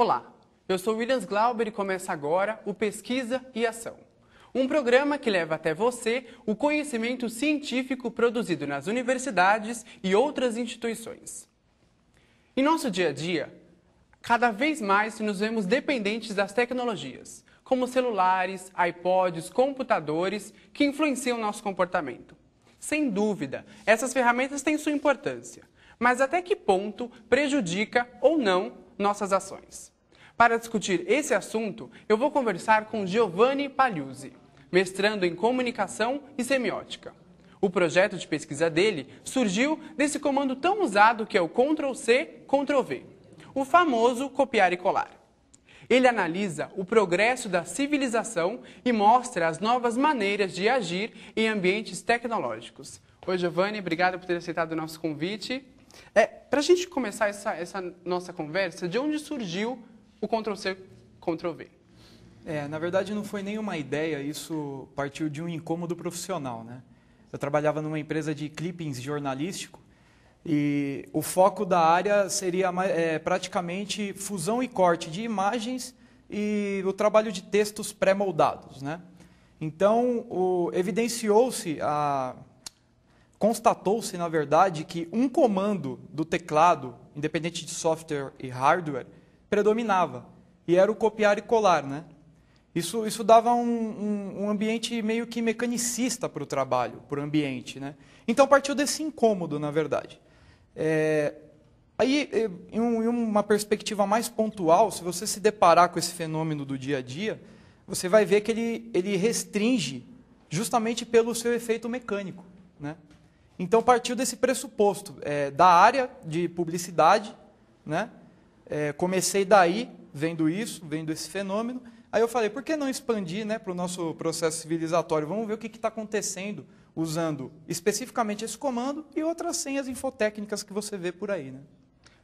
Olá, eu sou Williams Glauber e começa agora o Pesquisa e Ação. Um programa que leva até você o conhecimento científico produzido nas universidades e outras instituições. Em nosso dia a dia, cada vez mais nos vemos dependentes das tecnologias, como celulares, iPods, computadores, que influenciam nosso comportamento. Sem dúvida, essas ferramentas têm sua importância, mas até que ponto prejudica ou não nossas ações? Para discutir esse assunto, eu vou conversar com Giovanni Pagliuzzi, mestrando em Comunicação e Semiótica. O projeto de pesquisa dele surgiu desse comando tão usado que é o Ctrl+C, Ctrl+V, o famoso copiar e colar. Ele analisa o progresso da civilização e mostra as novas maneiras de agir em ambientes tecnológicos. Oi, Giovanni, obrigado por ter aceitado o nosso convite. Para a gente começar essa nossa conversa, de onde surgiu o Ctrl+C, Ctrl+V? Na verdade, não foi nenhuma ideia, isso partiu de um incômodo profissional, né? Eu trabalhava numa empresa de clippings jornalístico e o foco da área seria praticamente fusão e corte de imagens e o trabalho de textos pré-moldados, né? Então, constatou-se, na verdade, que um comando do teclado, independente de software e hardware, predominava, e era o copiar e colar, né? Isso dava um ambiente meio que mecanicista para o trabalho, para o ambiente, né? Então partiu desse incômodo, na verdade. Em uma perspectiva mais pontual, se você se deparar com esse fenômeno do dia a dia, você vai ver que ele restringe justamente pelo seu efeito mecânico, né? Então partiu desse pressuposto, da área de publicidade, né? Comecei daí, vendo esse fenômeno. Aí eu falei, por que não expandir, né, para o nosso processo civilizatório? Vamos ver o que está acontecendo usando especificamente esse comando e outras senhas infotécnicas que você vê por aí, né?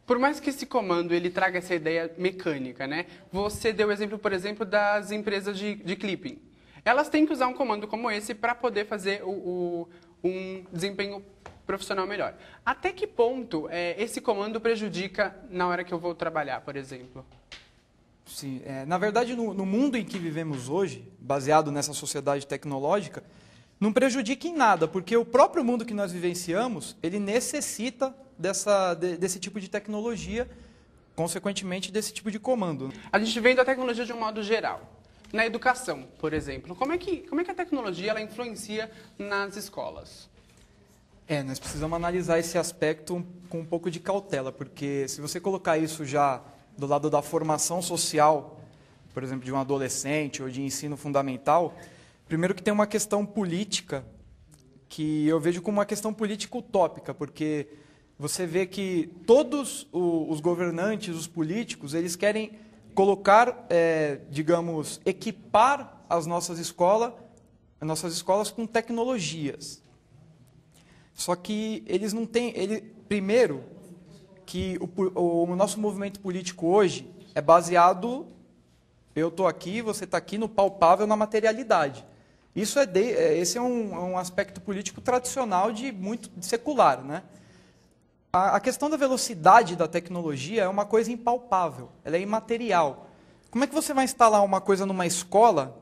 Por mais que esse comando ele traga essa ideia mecânica, né? Você deu o exemplo, por exemplo, das empresas de clipping. Elas têm que usar um comando como esse para poder fazer um desempenho profissional melhor. Até que ponto esse comando prejudica na hora que eu vou trabalhar, por exemplo? Sim, na verdade, no mundo em que vivemos hoje, baseado nessa sociedade tecnológica, não prejudica em nada, porque o próprio mundo que nós vivenciamos, ele necessita desse tipo de tecnologia, consequentemente desse tipo de comando. A gente vem da tecnologia de um modo geral. Na educação, por exemplo, como é que a tecnologia ela influencia nas escolas? Nós precisamos analisar esse aspecto com um pouco de cautela, porque se você colocar isso já do lado da formação social, por exemplo, de um adolescente ou de ensino fundamental, primeiro que tem uma questão política, que eu vejo como uma questão política utópica, porque você vê que todos os governantes, os políticos, eles querem colocar, digamos, equipar as nossas escolas com tecnologias. Só que eles não têm... Primeiro, que o nosso movimento político hoje é baseado, eu estou aqui, você está aqui, no palpável, na materialidade. Esse é um aspecto político tradicional muito secular, né? A questão da velocidade da tecnologia é uma coisa impalpável, ela é imaterial. Como é que você vai instalar uma coisa numa escola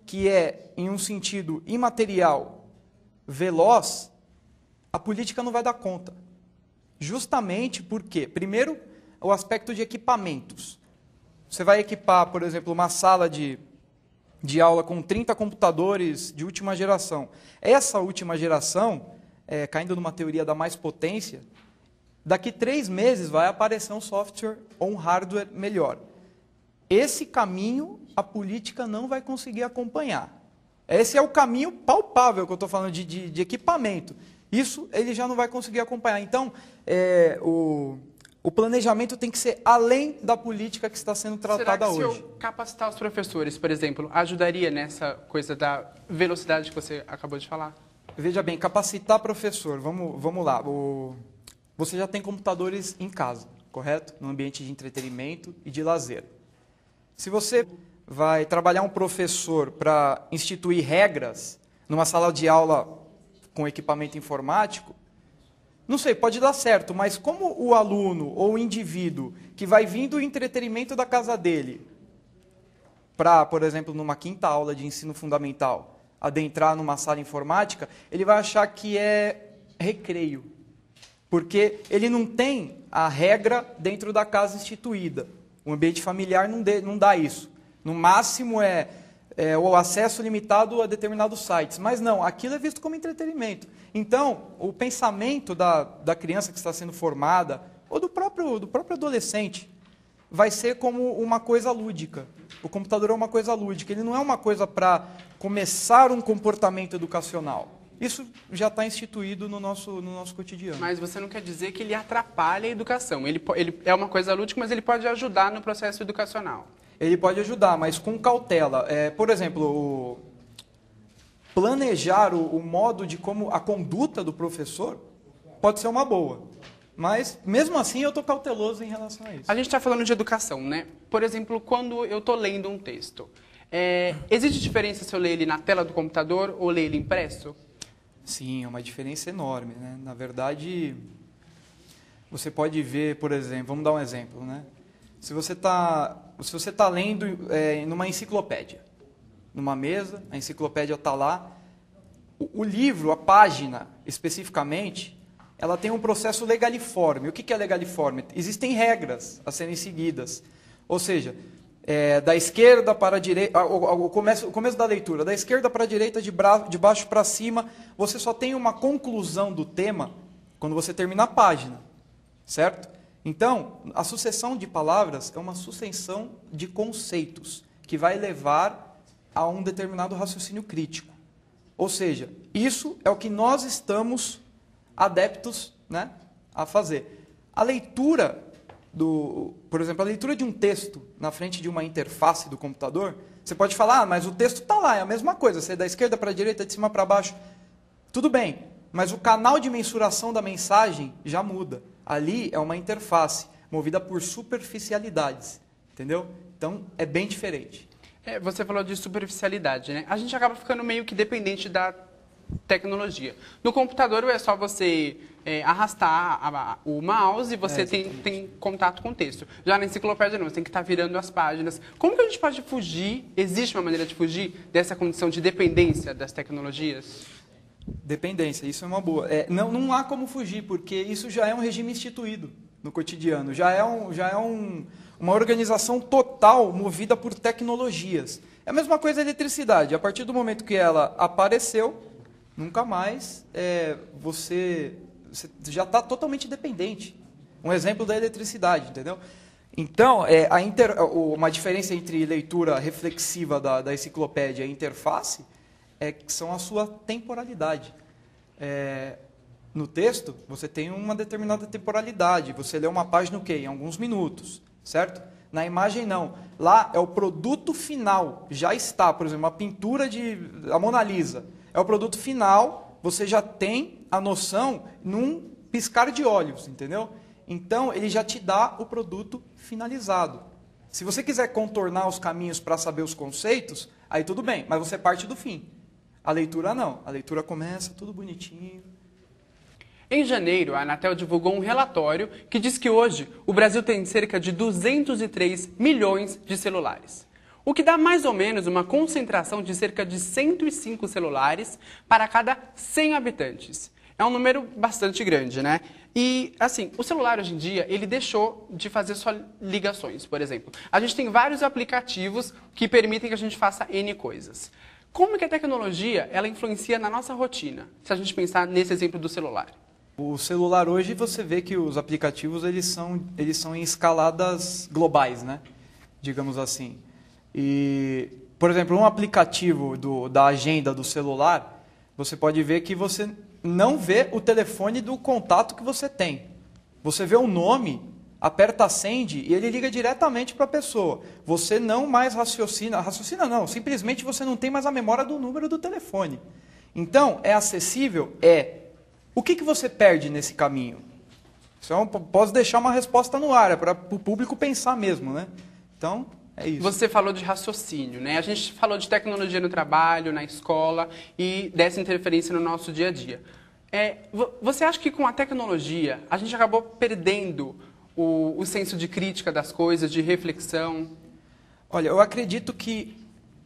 que é, em um sentido imaterial, veloz? A política não vai dar conta. Justamente porque, primeiro, o aspecto de equipamentos. Você vai equipar, por exemplo, uma sala de aula com 30 computadores de última geração. Essa última geração, caindo numa teoria da mais potência, daqui 3 meses vai aparecer um software ou um hardware melhor. Esse caminho a política não vai conseguir acompanhar. Esse é o caminho palpável que eu estou falando de equipamento. Isso ele já não vai conseguir acompanhar. Então, o planejamento tem que ser além da política que está sendo tratada hoje. Será que se eu capacitar os professores, por exemplo, ajudaria nessa coisa da velocidade que você acabou de falar? Veja bem, capacitar professor, vamos lá. Você já tem computadores em casa, correto? No ambiente de entretenimento e de lazer. Se você vai trabalhar um professor para instituir regras numa sala de aula com equipamento informático, não sei, pode dar certo, mas como o aluno ou o indivíduo que vai vir do entretenimento da casa dele para, por exemplo, numa quinta aula de ensino fundamental, adentrar numa sala informática, ele vai achar que é recreio, porque ele não tem a regra dentro da casa instituída. O ambiente familiar não dá isso. No máximo é o acesso limitado a determinados sites. Mas não, aquilo é visto como entretenimento. Então, o pensamento da criança que está sendo formada, ou do próprio adolescente, vai ser como uma coisa lúdica. O computador é uma coisa lúdica, ele não é uma coisa para começar um comportamento educacional. Isso já está instituído no nosso cotidiano. Mas você não quer dizer que ele atrapalha a educação. Ele é uma coisa lúdica, mas ele pode ajudar no processo educacional. Ele pode ajudar, mas com cautela. Por exemplo, planejar o modo de como a conduta do professor pode ser uma boa. Mas, mesmo assim, eu estou cauteloso em relação a isso. A gente está falando de educação, né? Por exemplo, quando eu estou lendo um texto, existe diferença se eu ler ele na tela do computador ou ler ele impresso? Sim, é uma diferença enorme, né? Na verdade, você pode ver, por exemplo, vamos dar um exemplo, né? Se você tá lendo numa enciclopédia, numa mesa, a enciclopédia está lá, o livro, a página, especificamente, ela tem um processo legaliforme. O que é legaliforme? Existem regras a serem seguidas. Ou seja, da esquerda para a direita, o começo da leitura, da esquerda para a direita, de baixo para cima, você só tem uma conclusão do tema quando você termina a página, certo? Então, a sucessão de palavras é uma sucessão de conceitos que vai levar a um determinado raciocínio crítico. Ou seja, isso é o que nós estamos adeptos, né, a fazer. A leitura por exemplo, a leitura de um texto na frente de uma interface do computador, você pode falar, mas o texto está lá, é a mesma coisa, você é da esquerda para a direita, de cima para baixo. Tudo bem, mas o canal de mensuração da mensagem já muda. Ali é uma interface, movida por superficialidades, entendeu? Então, é bem diferente. Você falou de superficialidade, né? A gente acaba ficando meio que dependente da tecnologia. No computador é só você arrastar o mouse e você tem contato com o texto. Já na enciclopédia não, você tem que estar virando as páginas. Como que a gente pode fugir? Existe uma maneira de fugir dessa condição de dependência das tecnologias? Dependência, isso é uma boa. Não há como fugir, porque isso já é um regime instituído no cotidiano. Já é uma organização total movida por tecnologias. É a mesma coisa a eletricidade. A partir do momento que ela apareceu, nunca mais você já está totalmente dependente. Um exemplo da eletricidade, entendeu? Então, uma diferença entre leitura reflexiva da enciclopédia e interface são a sua temporalidade. No texto, você tem uma determinada temporalidade. Você lê uma página em alguns minutos, certo? Na imagem, não. Lá é o produto final. Já está, por exemplo, uma pintura a Mona Lisa. É o produto final, você já tem a noção num piscar de olhos, entendeu? Então, ele já te dá o produto finalizado. Se você quiser contornar os caminhos para saber os conceitos, aí tudo bem, mas você parte do fim. A leitura não. A leitura começa tudo bonitinho. Em janeiro, a Anatel divulgou um relatório que diz que hoje o Brasil tem cerca de 203 milhões de celulares, o que dá mais ou menos uma concentração de cerca de 105 celulares para cada 100 habitantes. É um número bastante grande, né? E, assim, o celular hoje em dia, ele deixou de fazer só ligações, por exemplo. A gente tem vários aplicativos que permitem que a gente faça N coisas. Como que a tecnologia, ela influencia na nossa rotina, se a gente pensar nesse exemplo do celular? O celular hoje, você vê que os aplicativos eles são em escaladas globais, né? Digamos assim. E, por exemplo, um aplicativo da agenda do celular, você pode ver que você não vê o telefone do contato que você tem. Você vê o nome, aperta send e ele liga diretamente para a pessoa. Você não mais raciocina não, simplesmente você não tem mais a memória do número do telefone. Então, é acessível? O que você perde nesse caminho? Posso deixar uma resposta no ar, para o público pensar mesmo, né? Então, é isso. Você falou de raciocínio, né? A gente falou de tecnologia no trabalho, na escola e dessa interferência no nosso dia a dia. Você acha que com a tecnologia a gente acabou perdendo o senso de crítica das coisas, de reflexão? Olha, eu acredito que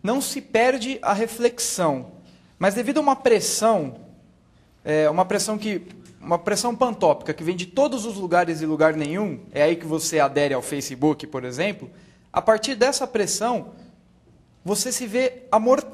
não se perde a reflexão, mas devido a uma pressão pantópica que vem de todos os lugares e lugar nenhum, é aí que você adere ao Facebook, por exemplo, a partir dessa pressão, você se vê,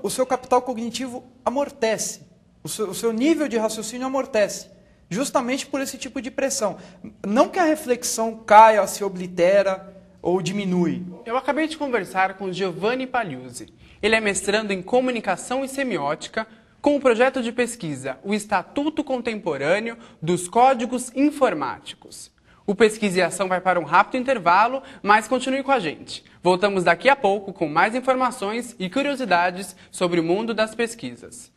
o seu capital cognitivo amortece, o seu nível de raciocínio amortece, justamente por esse tipo de pressão. Não que a reflexão caia, se oblitera ou diminui. Eu acabei de conversar com Giovanni Pagliuzzi. Ele é mestrando em Comunicação e Semiótica com o projeto de pesquisa O Estatuto Contemporâneo dos Códigos Informáticos. O Pesquisa e Ação vai para um rápido intervalo, mas continue com a gente. Voltamos daqui a pouco com mais informações e curiosidades sobre o mundo das pesquisas.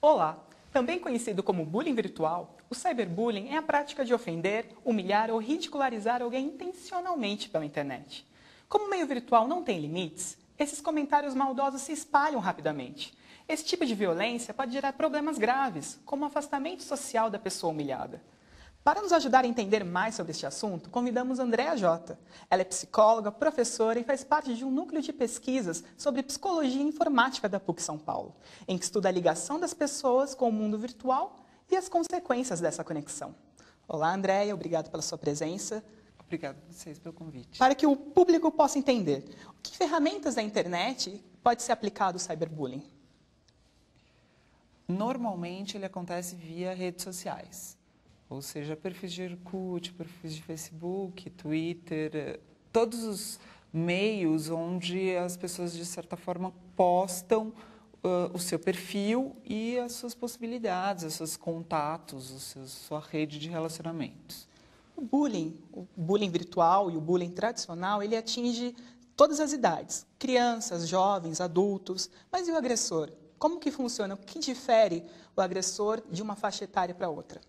Olá! Também conhecido como bullying virtual, o cyberbullying é a prática de ofender, humilhar ou ridicularizar alguém intencionalmente pela internet. Como o meio virtual não tem limites, esses comentários maldosos se espalham rapidamente. Esse tipo de violência pode gerar problemas graves, como o afastamento social da pessoa humilhada. Para nos ajudar a entender mais sobre este assunto, convidamos Andréa Jota. Ela é psicóloga, professora e faz parte de um núcleo de pesquisas sobre psicologia e informática da PUC São Paulo, em que estuda a ligação das pessoas com o mundo virtual e as consequências dessa conexão. Olá, Andréa, obrigado pela sua presença. Obrigado a vocês pelo convite. Para que o público possa entender, que ferramentas da internet pode ser aplicado o cyberbullying? Normalmente ele acontece via redes sociais. Ou seja, perfis de Orkut, perfis de Facebook, Twitter, todos os meios onde as pessoas, de certa forma, postam o seu perfil e as suas possibilidades, os seus contatos, sua rede de relacionamentos. O bullying virtual e o bullying tradicional, ele atinge todas as idades, crianças, jovens, adultos, mas e o agressor? Como que funciona? O que difere o agressor de uma faixa etária para outra?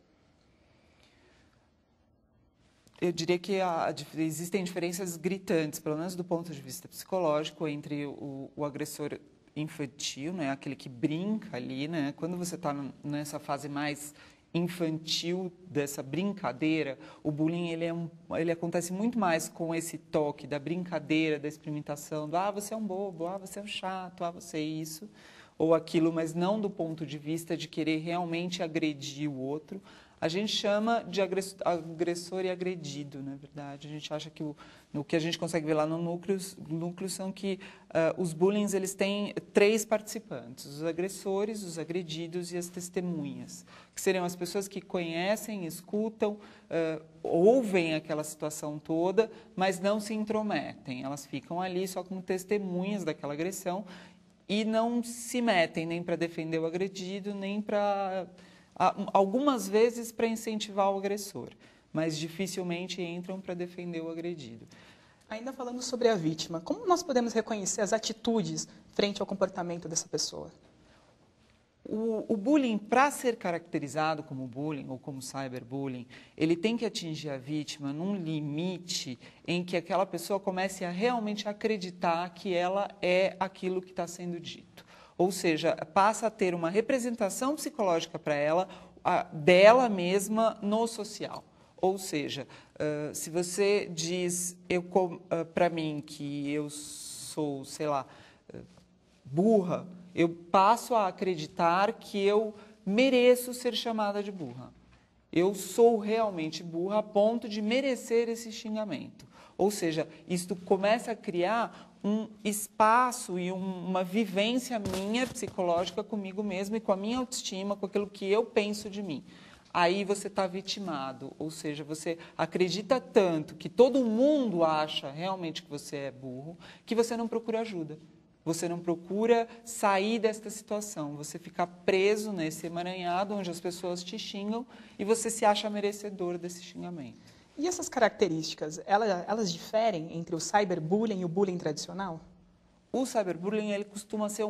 Eu diria que existem diferenças gritantes, pelo menos do ponto de vista psicológico, entre o agressor infantil, né, aquele que brinca ali, né, quando você está nessa fase mais infantil dessa brincadeira, o bullying ele acontece muito mais com esse toque da brincadeira, da experimentação, do você é um bobo, você é um chato, você é isso ou aquilo, mas não do ponto de vista de querer realmente agredir o outro. A gente chama de agressor e agredido, na verdade. A gente acha que o que a gente consegue ver lá no núcleo são que os bullying eles têm 3 participantes, os agressores, os agredidos e as testemunhas, que seriam as pessoas que conhecem, escutam, ouvem aquela situação toda, mas não se intrometem. Elas ficam ali só como testemunhas daquela agressão e não se metem nem para defender o agredido, nem para... Algumas vezes para incentivar o agressor, mas dificilmente entram para defender o agredido. Ainda falando sobre a vítima, como nós podemos reconhecer as atitudes frente ao comportamento dessa pessoa? O bullying, para ser caracterizado como bullying ou como cyberbullying, ele tem que atingir a vítima num limite em que aquela pessoa comece a realmente acreditar que ela é aquilo que está sendo dito. Ou seja, passa a ter uma representação psicológica para ela, dela mesma no social. Ou seja, se você diz para mim que eu sou, sei lá, burra, eu passo a acreditar que eu mereço ser chamada de burra. Eu sou realmente burra a ponto de merecer esse xingamento. Ou seja, isto começa a criar um espaço e uma vivência minha psicológica comigo mesma e com a minha autoestima, com aquilo que eu penso de mim. Aí você está vitimado, ou seja, você acredita tanto que todo mundo acha realmente que você é burro, que você não procura ajuda. você não procura sair desta situação, você fica preso nesse emaranhado onde as pessoas te xingam e você se acha merecedor desse xingamento. E essas características, elas diferem entre o cyberbullying e o bullying tradicional? O cyberbullying ele costuma ser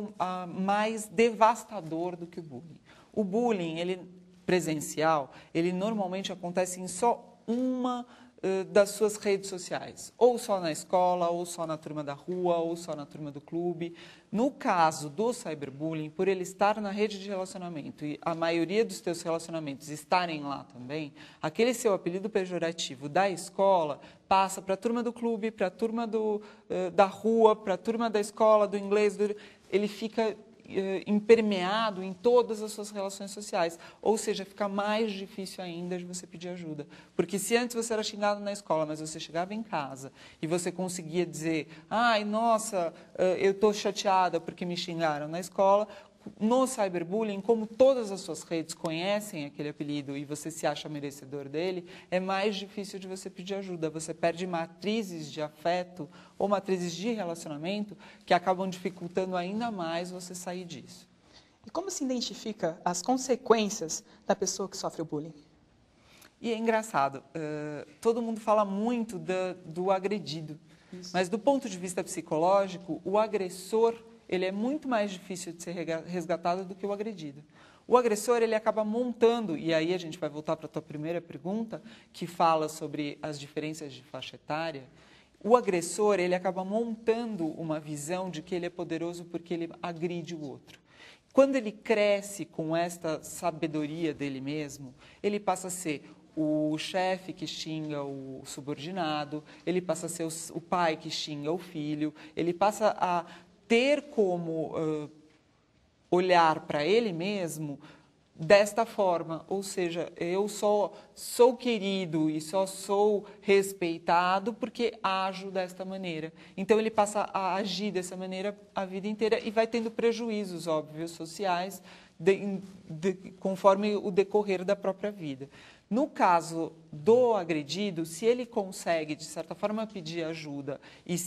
mais devastador do que o bullying. O bullying ele, presencial, ele normalmente acontece em só uma das suas redes sociais, ou só na escola, ou só na turma da rua, ou só na turma do clube. No caso do cyberbullying, por ele estar na rede de relacionamento e a maioria dos teus relacionamentos estarem lá também, aquele seu apelido pejorativo da escola passa para a turma do clube, para a turma da rua, para a turma da escola, do inglês, ele fica impermeado em todas as suas relações sociais, ou seja, fica mais difícil ainda de você pedir ajuda, porque se antes você era xingado na escola, mas você chegava em casa e você conseguia dizer, ai, nossa, eu estou chateada porque me xingaram na escola, no cyberbullying, como todas as suas redes conhecem aquele apelido e você se acha merecedor dele, é mais difícil de você pedir ajuda. Você perde matrizes de afeto ou matrizes de relacionamento que acabam dificultando ainda mais você sair disso. E como se identifica as consequências da pessoa que sofre o bullying? E é engraçado, todo mundo fala muito do agredido, mas do ponto de vista psicológico, o agressor ele é muito mais difícil de ser resgatado do que o agredido. O agressor, ele acaba montando, e aí a gente vai voltar para a tua primeira pergunta, que fala sobre as diferenças de faixa etária. O agressor, ele acaba montando uma visão de que ele é poderoso porque ele agride o outro. Quando ele cresce com esta sabedoria dele mesmo, ele passa a ser o chefe que xinga o subordinado, ele passa a ser o pai que xinga o filho, ele passa a ter como olhar para ele mesmo desta forma, ou seja, eu só sou querido e só sou respeitado porque ajo desta maneira. Então ele passa a agir dessa maneira a vida inteira e vai tendo prejuízos, óbvios, sociais, conforme o decorrer da própria vida. No caso do agredido, se ele consegue, de certa forma, pedir ajuda e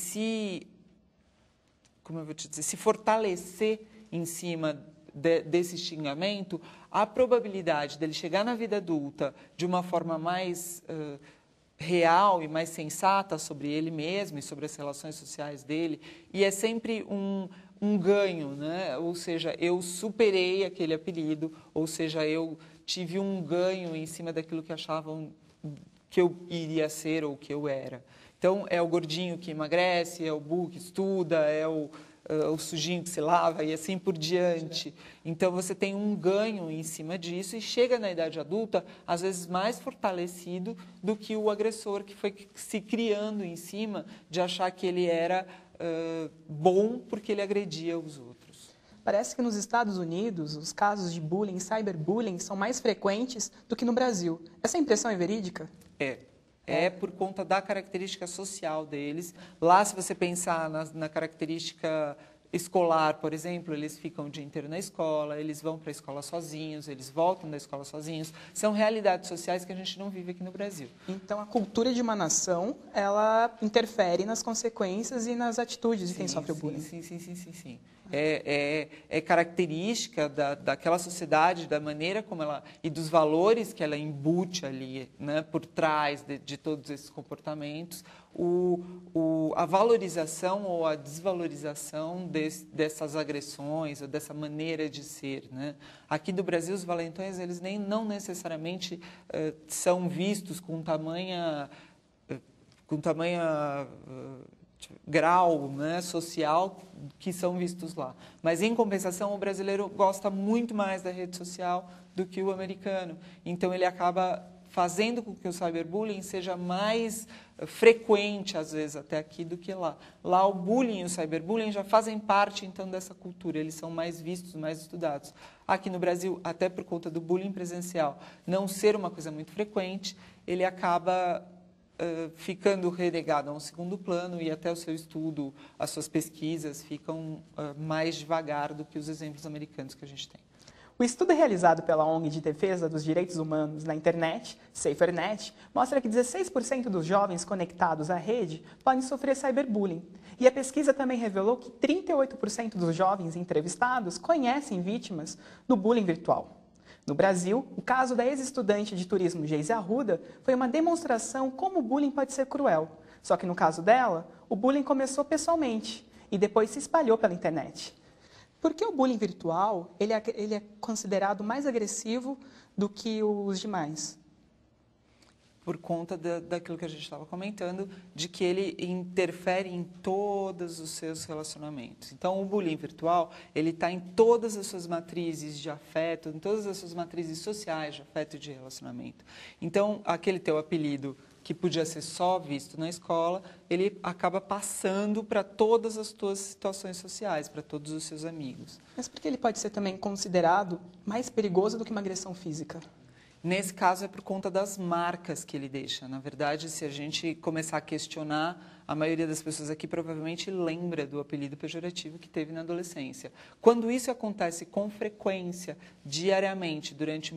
como eu vou te dizer, se fortalecer em cima desse xingamento, a probabilidade dele chegar na vida adulta de uma forma mais real e mais sensata sobre ele mesmo e sobre as relações sociais dele, e é sempre um ganho, né? Ou seja, eu superei aquele apelido, ou seja, eu tive um ganho em cima daquilo que achavam que eu iria ser ou que eu era. Então, é o gordinho que emagrece, é o burro que estuda, é o sujinho que se lava e assim por diante. Então, você tem um ganho em cima disso e chega na idade adulta, às vezes, mais fortalecido do que o agressor, que foi se criando em cima de achar que ele era bom porque ele agredia os outros. Parece que nos Estados Unidos, os casos de bullying e cyberbullying são mais frequentes do que no Brasil. Essa impressão é verídica? É por conta da característica social deles. Lá, se você pensar na característica escolar, por exemplo, eles ficam o dia inteiro na escola, eles vão para a escola sozinhos, eles voltam da escola sozinhos. São realidades sociais que a gente não vive aqui no Brasil. Então, a cultura de uma nação, ela interfere nas consequências e nas atitudes de quem sofre o bullying. Sim. É característica daquela sociedade, da maneira como ela e dos valores que ela embute ali, né, por trás de todos esses comportamentos, a valorização ou a desvalorização dessas agressões ou dessa maneira de ser, né? Aqui do Brasil, os valentões, eles não necessariamente são vistos com tamanha grau, né, social que são vistos lá. Mas, em compensação, o brasileiro gosta muito mais da rede social do que o americano. Então, ele acaba fazendo com que o cyberbullying seja mais frequente, às vezes, até aqui do que lá. Lá, o bullying e o cyberbullying já fazem parte, então, dessa cultura. Eles são mais vistos, mais estudados. Aqui no Brasil, até por conta do bullying presencial não ser uma coisa muito frequente, ele acaba ficando relegado a um segundo plano e até o seu estudo, as suas pesquisas ficam mais devagar do que os exemplos americanos que a gente tem. O estudo realizado pela ONG de Defesa dos Direitos Humanos na internet, SaferNet, mostra que 16% dos jovens conectados à rede podem sofrer cyberbullying. E a pesquisa também revelou que 38% dos jovens entrevistados conhecem vítimas do bullying virtual. No Brasil, o caso da ex-estudante de turismo Geise Arruda foi uma demonstração como o bullying pode ser cruel. Só que no caso dela, o bullying começou pessoalmente e depois se espalhou pela internet. Por que o bullying virtual ele é considerado mais agressivo do que os demais? Por conta daquilo que a gente estava comentando, de que ele interfere em todos os seus relacionamentos. Então, o bullying virtual, ele está em todas as suas matrizes de afeto, em todas as suas matrizes sociais de afeto e de relacionamento. Então, aquele teu apelido que podia ser só visto na escola, ele acaba passando para todas as tuas situações sociais, para todos os seus amigos. Mas por que ele pode ser também considerado mais perigoso do que uma agressão física? Nesse caso é por conta das marcas que ele deixa. Na verdade, se a gente começar a questionar, a maioria das pessoas aqui provavelmente lembra do apelido pejorativo que teve na adolescência. Quando isso acontece com frequência, diariamente, durante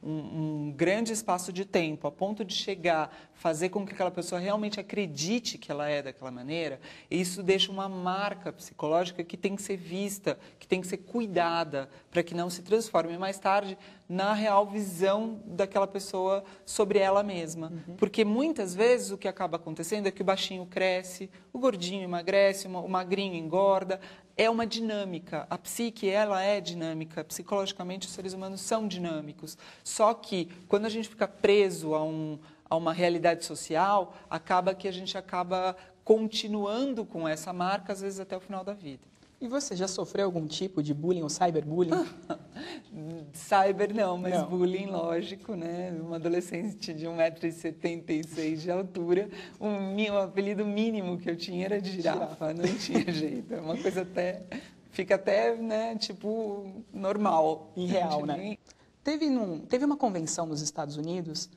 um grande espaço de tempo, a ponto de chegar, fazer com que aquela pessoa realmente acredite que ela é daquela maneira, isso deixa uma marca psicológica que tem que ser vista, que tem que ser cuidada, para que não se transforme mais tarde na real visão daquela pessoa sobre ela mesma. Porque muitas vezes o que acaba acontecendo é que o baixinho cresce, o gordinho emagrece, o magrinho engorda. É uma dinâmica. A psique, ela é dinâmica. Psicologicamente, os seres humanos são dinâmicos. Só que, quando a gente fica preso a uma realidade social, acaba que a gente acaba continuando com essa marca, às vezes até o final da vida. E você já sofreu algum tipo de bullying ou cyberbullying? Cyber não, mas não. Bullying, lógico, né? Uma adolescente de 1,76 m de altura, o apelido mínimo que eu tinha era de girafa, não tinha jeito. É uma coisa fica até, né, tipo, normal. Irreal, né? Teve uma convenção nos Estados Unidos,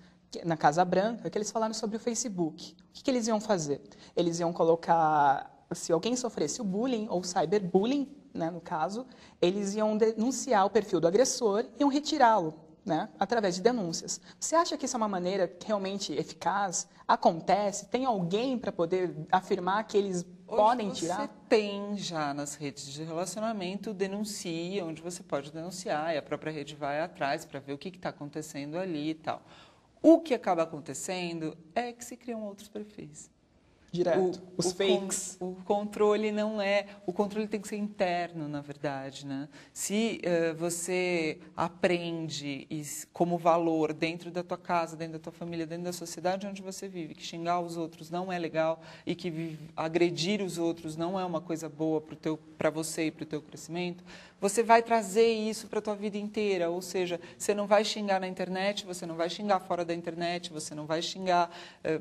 na Casa Branca, que eles falaram sobre o Facebook. O que eles iam fazer? Eles iam colocar, se alguém sofresse o bullying ou cyberbullying, né, no caso, eles iam denunciar o perfil do agressor e iam retirá-lo, né, através de denúncias. Você acha que isso é uma maneira realmente eficaz? Acontece? Tem alguém para poder afirmar que eles podem tirar? Você tem já nas redes de relacionamento, denuncia, onde você pode denunciar, e a própria rede vai atrás para ver o que está acontecendo ali e tal. O que acaba acontecendo é que se criam outros perfis. Direto. Os fakes. O controle não é... O controle tem que ser interno, na verdade, né? Se você aprende como valor dentro da tua casa, dentro da tua família, dentro da sociedade onde você vive, que xingar os outros não é legal e que agredir os outros não é uma coisa boa para você e para o teu crescimento, você vai trazer isso para a tua vida inteira. Ou seja, você não vai xingar na internet, você não vai xingar fora da internet, você não vai xingar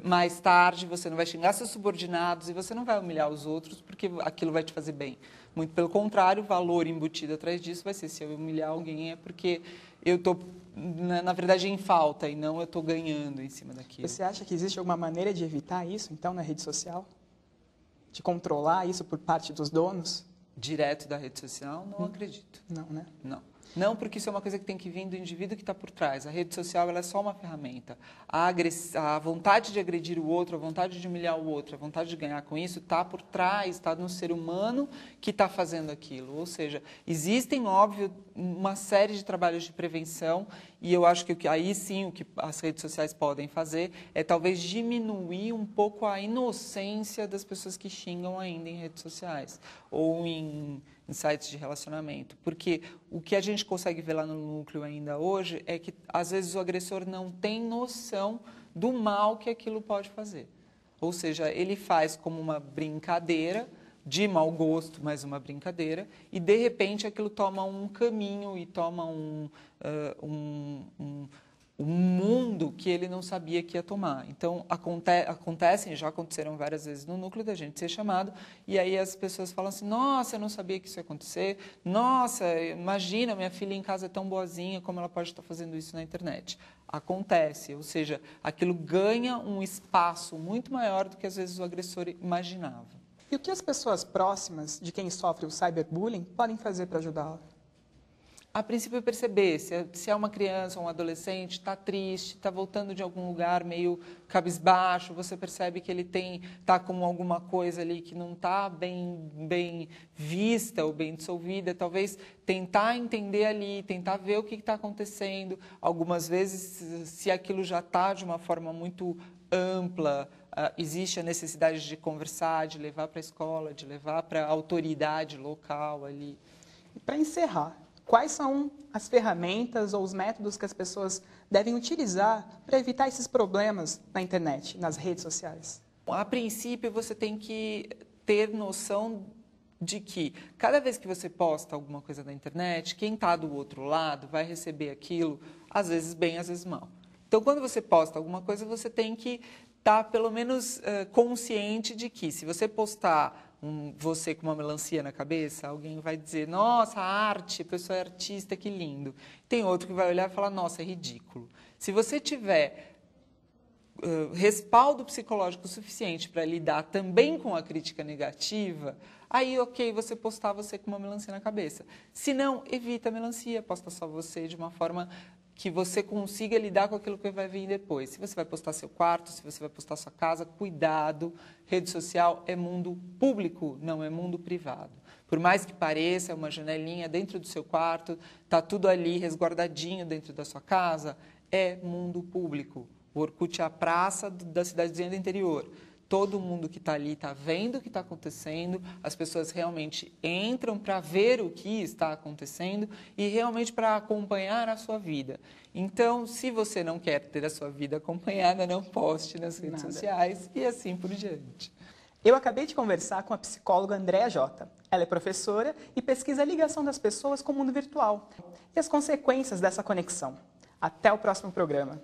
mais tarde, você não vai xingar seus subordinados e você não vai humilhar os outros porque aquilo vai te fazer bem. Muito pelo contrário, o valor embutido atrás disso vai ser, se eu humilhar alguém é porque eu estou, na verdade, em falta e não eu estou ganhando em cima daquilo. Você acha que existe alguma maneira de evitar isso, então, na rede social? De controlar isso por parte dos donos? Direto da rede social, não acredito. Não, né? Não. Não, porque isso é uma coisa que tem que vir do indivíduo que está por trás. A rede social ela é só uma ferramenta. A vontade de agredir o outro, a vontade de humilhar o outro, a vontade de ganhar com isso está por trás, está no ser humano que está fazendo aquilo. Ou seja, existem, óbvio, uma série de trabalhos de prevenção e eu acho que aí sim o que as redes sociais podem fazer é talvez diminuir um pouco a inocência das pessoas que xingam ainda em redes sociais ou em sites de relacionamento. Porque o que a gente consegue ver lá no núcleo ainda hoje é que, às vezes, o agressor não tem noção do mal que aquilo pode fazer. Ou seja, ele faz como uma brincadeira, de mau gosto, mas uma brincadeira, e, de repente, aquilo toma um caminho e toma um mundo que ele não sabia que ia tomar. Então, já aconteceram várias vezes no núcleo da gente ser chamado, e aí as pessoas falam assim, nossa, eu não sabia que isso ia acontecer, nossa, imagina, minha filha em casa é tão boazinha, como ela pode estar fazendo isso na internet. Acontece, ou seja, aquilo ganha um espaço muito maior do que às vezes o agressor imaginava. E o que as pessoas próximas de quem sofre o cyberbullying podem fazer para ajudá-la? a princípio, perceber se é uma criança ou um adolescente, está triste, está voltando de algum lugar meio cabisbaixo, você percebe que ele está com alguma coisa ali que não está bem vista ou bem dissolvida, talvez tentar entender ali, tentar ver o que está acontecendo. Algumas vezes, se aquilo já está de uma forma muito ampla, existe a necessidade de conversar, de levar para a escola, de levar para a autoridade local ali. E para encerrar, quais são as ferramentas ou os métodos que as pessoas devem utilizar para evitar esses problemas na internet, nas redes sociais? A princípio, você tem que ter noção de que cada vez que você posta alguma coisa na internet, quem está do outro lado vai receber aquilo, às vezes bem, às vezes mal. Então, quando você posta alguma coisa, você tem que estar, pelo menos, consciente de que, se você postar você com uma melancia na cabeça, alguém vai dizer, nossa, arte, a pessoa é artista, que lindo. Tem outro que vai olhar e falar, nossa, é ridículo. Se você tiver respaldo psicológico suficiente para lidar também com a crítica negativa, aí, ok, você postar você com uma melancia na cabeça. Se não, evita a melancia, posta só você de uma forma que você consiga lidar com aquilo que vai vir depois. Se você vai postar seu quarto, se você vai postar sua casa, cuidado. Rede social é mundo público, não é mundo privado. Por mais que pareça, é uma janelinha dentro do seu quarto, está tudo ali resguardadinho dentro da sua casa, é mundo público. O Orkut é a praça da cidadezinha do interior. Todo mundo que está ali está vendo o que está acontecendo, as pessoas realmente entram para ver o que está acontecendo e realmente para acompanhar a sua vida. Então, se você não quer ter a sua vida acompanhada, não poste nas redes sociais e assim por diante. Eu acabei de conversar com a psicóloga Andréa Jota. Ela é professora e pesquisa a ligação das pessoas com o mundo virtual e as consequências dessa conexão. Até o próximo programa.